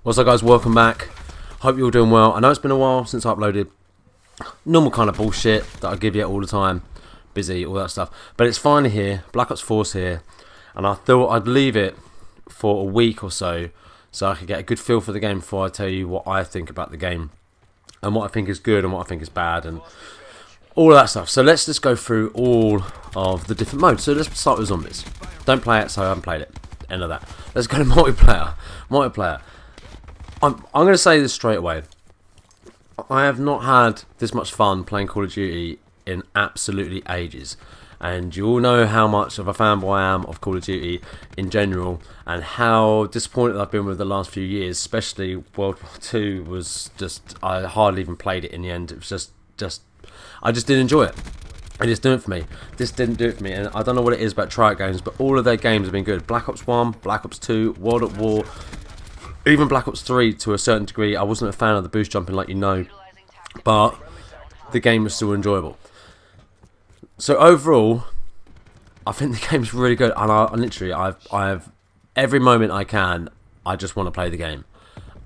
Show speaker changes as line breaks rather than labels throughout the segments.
What's up, guys? Welcome back. Hope you're all doing well. I know it's been a while since I uploaded. Normal kind of bullshit that I give you all the time. Busy, all that stuff. But it's finally here. Black Ops 4's here. And I thought I'd leave it for a week or so I could get a good feel for the game before I tell you what I think about the game. And what I think is good and what I think is bad. And all of that stuff. So let's just go through all of the different modes. So let's start with zombies. Don't play it, so I haven't played it. End of that. Let's go to multiplayer. I'm going to say this straight away. I have not had this much fun playing Call of Duty in absolutely ages. And you all know how much of a fanboy I am of Call of Duty in general, and how disappointed I've been with the last few years, especially World War II was just, I hardly even played it in the end. It was just I just didn't enjoy it. It just didn't for me. This didn't do it for me, and I don't know what it is about Treyarch games, but all of their games have been good. Black Ops 1, Black Ops 2, World at War, even Black Ops 3 to a certain degree. I wasn't a fan of the boost jumping, like you know, but the game was still enjoyable. So overall, I think the game's really good, and I've every moment I can, I just want to play the game.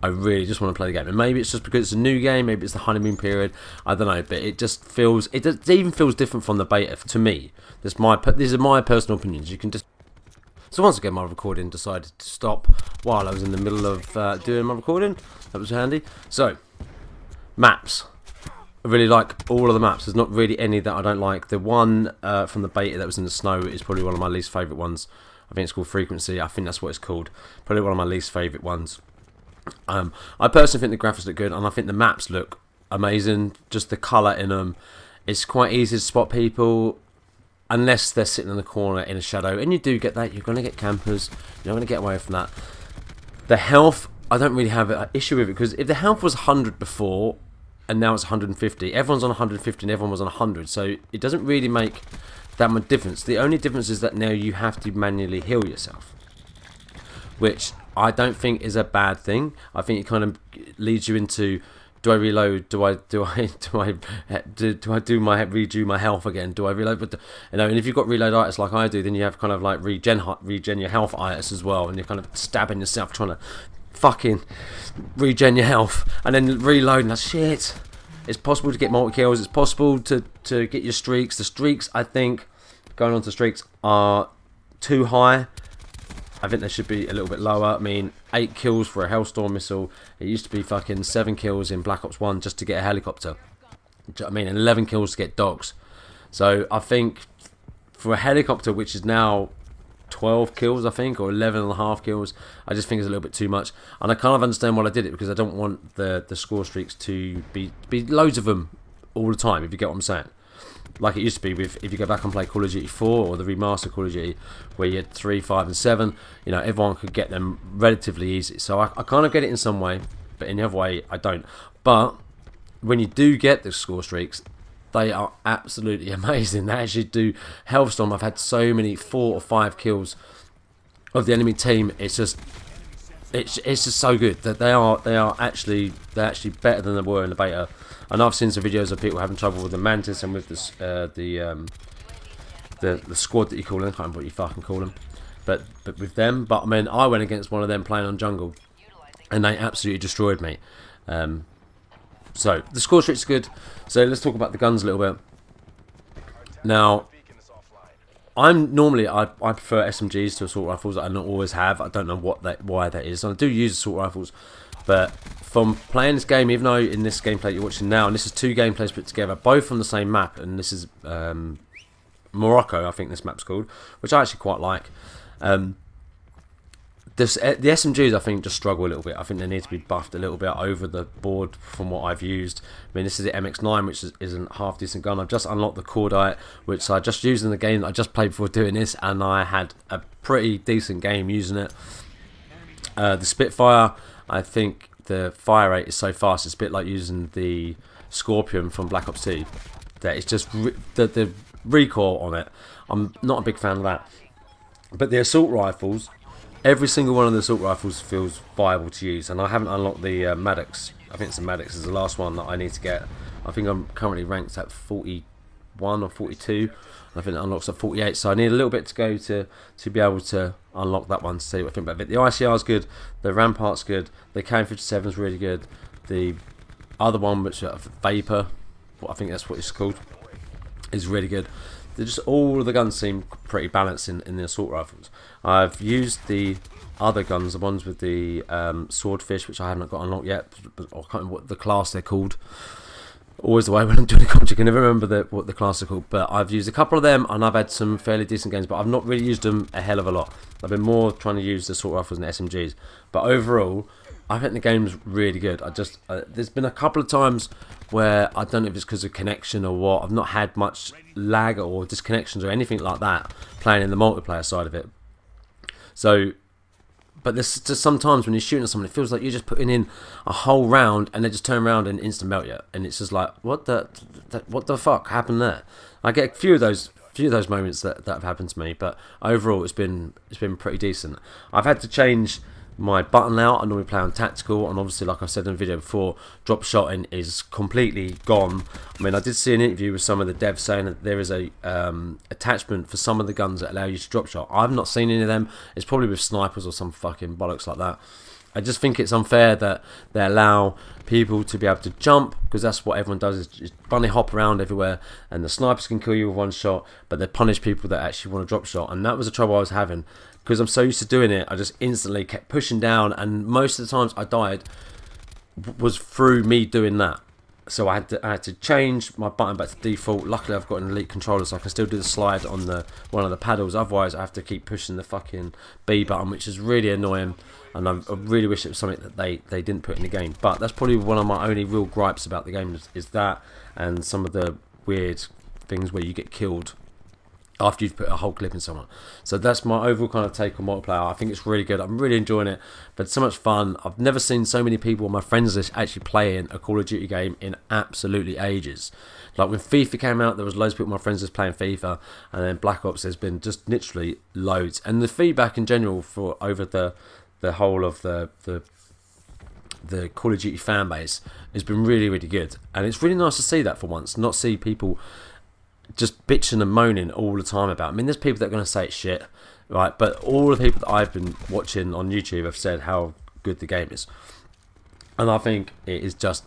I really just want to play the game, and maybe it's just because it's a new game, maybe it's the honeymoon period, I don't know, but it just feels, it even feels different from the beta to me. These are my personal opinions. You can just. So once again, my recording decided to stop while I was in the middle of doing my recording. That was handy. So, maps. I really like all of the maps. There's not really any that I don't like. The one from the beta that was in the snow is probably one of my least favourite ones. I think it's called Frequency. I think that's what it's called. Probably one of my least favourite ones. I personally think the graphics look good, and I think the maps look amazing. Just the colour in them. It's quite easy to spot people, unless they're sitting in the corner in a shadow, and you do get that. You're going to get campers. You're not going to get away from that. The health, I don't really have an issue with it, because if the health was 100 before, and now it's 150, everyone's on 150 and everyone was on 100, so it doesn't really make that much difference. The only difference is that now you have to manually heal yourself, which I don't think is a bad thing. I think it kind of leads you into, do I reload? Do I redo my health again? Do I reload? But you know, and if you've got reloaditis like I do, then you have kind of like regen your health itis as well, and you're kind of stabbing yourself trying to fucking regen your health and then reload. And that's shit. It's possible to get multi kills. It's possible to get your streaks. The streaks, I think, going on to streaks, are too high. I think they should be a little bit lower. I mean, 8 kills for a Hellstorm missile. It used to be fucking 7 kills in Black Ops 1 just to get a helicopter. I mean, and 11 kills to get dogs. So I think for a helicopter, which is now 12 kills, I think, or 11.5 kills, I just think it's a little bit too much. And I kind of understand why I did it, because I don't want the score streaks to be loads of them all the time, if you get what I'm saying. Like it used to be with, if you go back and play Call of Duty 4 or the remastered Call of Duty, where you had 3, 5 and 7, you know, everyone could get them relatively easy. So I kind of get it in some way, but in the other way I don't. But when you do get the score streaks, they are absolutely amazing. They actually do. Hellstorm, I've had so many 4 or 5 kills of the enemy team. It's just so good that they're actually better than they were in the beta. And I've seen some videos of people having trouble with the Mantis and with this, the squad that you call them. I can't remember what you fucking call them, but with them. But I mean, I went against one of them playing on jungle, and they absolutely destroyed me. So the score streak's good. So let's talk about the guns a little bit. Now, I prefer SMGs to assault rifles. I don't always have. I don't know why that is. And I do use assault rifles, but from playing this game, even though in this gameplay you're watching now, and this is 2 gameplays put together, both on the same map, and this is Morocco, I think this map's called, which I actually quite like. The SMGs, I think, just struggle a little bit. I think they need to be buffed a little bit over the board from what I've used. I mean, this is the MX9, which isn't half decent gun. I've just unlocked the Cordite, which I just used in the game that I just played before doing this, and I had a pretty decent game using it. The Spitfire, I think the fire rate is so fast, it's a bit like using the Scorpion from Black Ops 2. That it's just the recoil on it. I'm not a big fan of that. But the assault rifles, every single one of the assault rifles feels viable to use, and I haven't unlocked the Maddox. I think it's the Maddox is the last one that I need to get. I think I'm currently ranked at 42 41 or 42. I think it unlocks at 48, so I need a little bit to go to be able to unlock that one to see what I think about it. The ICR is good, the Rampart's good, the KN57 is really good, the other one, which Vapor, I think that's what it's called, is really good. They're just, all of the guns seem pretty balanced in the assault rifles. I've used the other guns, the ones with the swordfish, which I haven't got unlocked yet, but I can't remember what the class they're called. Always the way when I'm doing a commentary, I can never remember what the class are called. But I've used a couple of them, and I've had some fairly decent games, but I've not really used them a hell of a lot. I've been more trying to use the assault rifles and the SMGs. But overall, I think the game's really good. There's been a couple of times where I don't know if it's because of connection or what. I've not had much lag or disconnections or anything like that playing in the multiplayer side of it. So, but there's just sometimes when you're shooting at someone, it feels like you're just putting in a whole round and they just turn around and instant melt you, and it's just like, what the fuck happened there? I get a few of those moments that have happened to me, but overall it's been pretty decent. I've had to change my button layout. I normally play on tactical, and obviously, like I said in the video before, drop shotting is completely gone. I mean, I did see an interview with some of the devs saying that there is a attachment for some of the guns that allow you to drop shot. I've not seen any of them. It's probably with snipers or some fucking bollocks like that. I just think it's unfair that they allow people to be able to jump, because that's what everyone does, is just bunny hop around everywhere, and the snipers can kill you with one shot, but they punish people that actually want to drop shot. And that was the trouble I was having, because I'm so used to doing it. I just instantly kept pushing down, and most of the times I died was through me doing that. So I had to change my button back to default. Luckily I've got an elite controller, so I can still do the slide on one of the paddles. Otherwise I have to keep pushing the fucking B button, which is really annoying, and I really wish it was something that they didn't put in the game. But that's probably one of my only real gripes about the game is that, and some of the weird things where you get killed after you've put a whole clip in someone. So that's my overall kind of take on multiplayer. I think it's really good. I'm really enjoying it, but it's so much fun. I've never seen so many people on my friends list actually playing a Call of Duty game in absolutely ages. Like when FIFA came out, there was loads of people on my friends list playing FIFA, and then Black Ops, there's been just literally loads. And the feedback in general for over the whole of the Call of Duty fan base has been really, really good. And it's really nice to see that for once, not see people just bitching and moaning all the time about it. I mean, there's people that are going to say it's shit, right? But all the people that I've been watching on YouTube have said how good the game is. And I think it is just,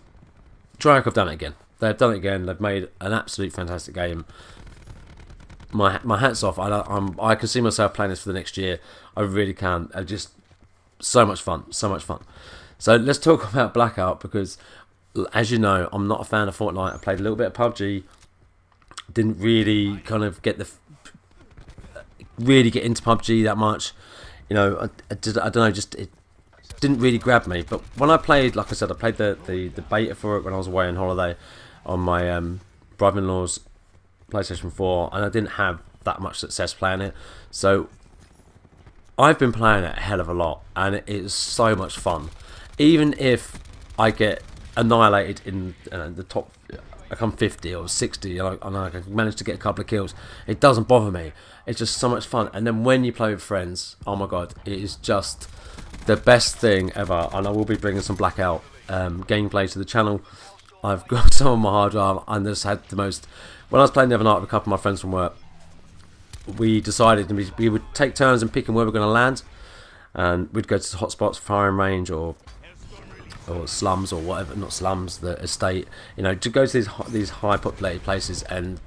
Triarch have done it again. They've done it again. They've made an absolute fantastic game. My hat's off. I can see myself playing this for the next year. I really can. Just so much fun. So much fun. So let's talk about Blackout, because as you know, I'm not a fan of Fortnite. I played a little bit of PUBG. Didn't really kind of get really get into PUBG that much, you know. I don't know, just it didn't really grab me. But when I played, like I said, I played the beta for it when I was away on holiday on my brother-in-law's PlayStation 4, and I didn't have that much success playing it. So I've been playing it a hell of a lot, and it is so much fun. Even if I get annihilated in the top, I come 50 or 60 and I can manage to get a couple of kills, it doesn't bother me. It's just so much fun. And then when you play with friends, oh my god, it is just the best thing ever. And I will be bringing some Blackout gameplay to the channel. I've got some on my hard drive, and just had the most. When I was playing the other night with a couple of my friends from work, we decided we would take turns in picking where we're going to land, and we'd go to hotspots, firing range, or slums or whatever, not slums, the estate, you know, to go to these high populated places. And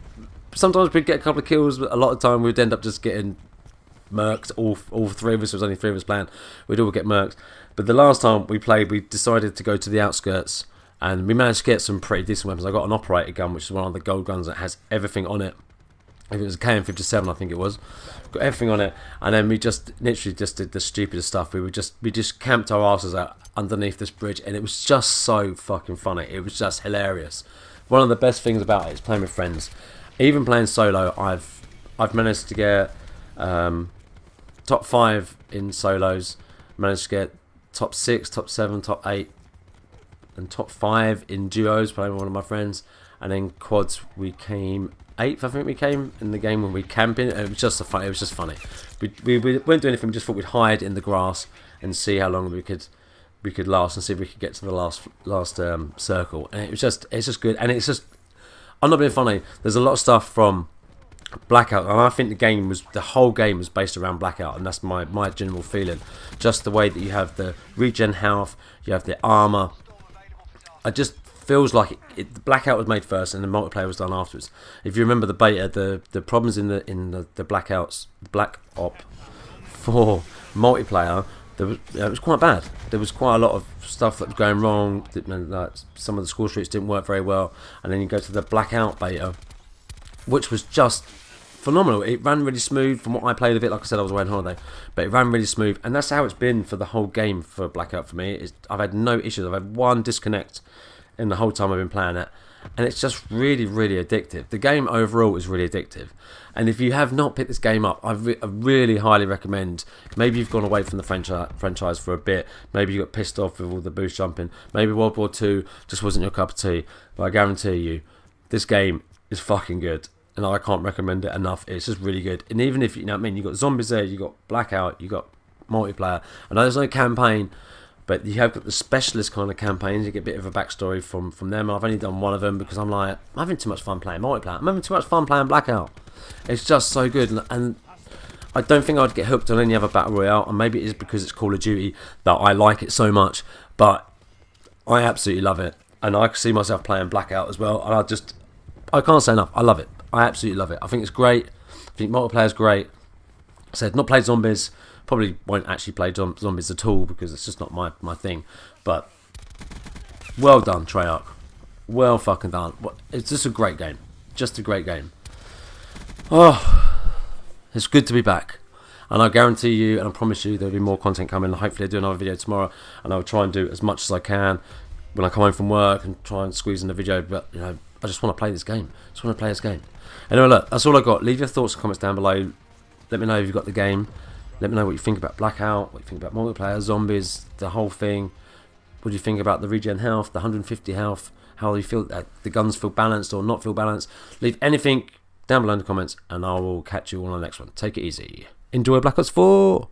sometimes we'd get a couple of kills, but a lot of the time we'd end up just getting murked. All three of us, there was only three of us playing, we'd all get murked. But the last time we played, we decided to go to the outskirts, and we managed to get some pretty decent weapons. I got an operator gun, which is one of the gold guns that has everything on it. If it was a KN57, I think it was, got everything on it. And then we just literally just did the stupidest stuff. We just camped our asses out underneath this bridge, and it was just so fucking funny. It was just hilarious. One of the best things about it is playing with friends. Even playing solo, I've managed to get top 5 in solos, managed to get top 6, top 7, top 8, and top 5 in duos playing with one of my friends. And then quads, we came 8th, I think we came in the game when we camping. It was just fun. It was just funny. We weren't doing anything. We just thought we'd hide in the grass and see how long we could last, and see if we could get to the last circle. And it's just good. And it's just, I'm not being funny. There's a lot of stuff from Blackout, and I think the whole game was based around Blackout, and that's my general feeling. Just the way that you have the regen health, you have the armor. It just feels like the Blackout was made first, and the multiplayer was done afterwards. If you remember the beta, the problems in the Blackouts, Black Op 4 multiplayer, it was quite bad. There was quite a lot of stuff that was going wrong. Like some of the score streaks didn't work very well, and then you go to the Blackout beta, which was just phenomenal. It ran really smooth from what I played of it. Like I said, I was away on holiday, but it ran really smooth, and that's how it's been for the whole game for Blackout for me. I've had no issues. I've had one disconnect in the whole time I've been playing it, and it's just really, really addictive. The game overall is really addictive, and if you have not picked this game up, I really highly recommend. Maybe you've gone away from the franchise for a bit. Maybe you got pissed off with all the boost jumping. Maybe World War II just wasn't your cup of tea. But I guarantee you, this game is fucking good, and I can't recommend it enough. It's just really good. And even if you know what I mean, you got zombies there, you got Blackout, you got multiplayer. I know there's no campaign, but you have got the specialist kind of campaigns. You get a bit of a backstory from them. I've only done one of them because I'm having too much fun playing multiplayer. I'm having too much fun playing Blackout. It's just so good, and I don't think I'd get hooked on any other battle royale. And maybe it is because it's Call of Duty that I like it so much, but I absolutely love it, and I can see myself playing Blackout as well. And I can't say enough. I love it. I absolutely love it. I think it's great. I think multiplayer's great. I said not played zombies. Probably won't actually play zombies at all because it's just not my thing. But well done, Treyarch. Well fucking done. It's just a great game. Just a great game. Oh, it's good to be back. And I guarantee you, and I promise you, there'll be more content coming. Hopefully I'll do another video tomorrow, and I'll try and do as much as I can when I come home from work and try and squeeze in the video. But you know, I just want to play this game. I just want to play this game. Anyway, look, that's all I got. Leave your thoughts and comments down below. Let me know if you've got the game. Let me know what you think about Blackout, what you think about multiplayer, zombies, the whole thing. What do you think about the regen health, the 150 health? How do you feel that the guns feel balanced or not feel balanced? Leave anything down below in the comments, and I will catch you all on the next one. Take it easy. Enjoy Black Ops 4!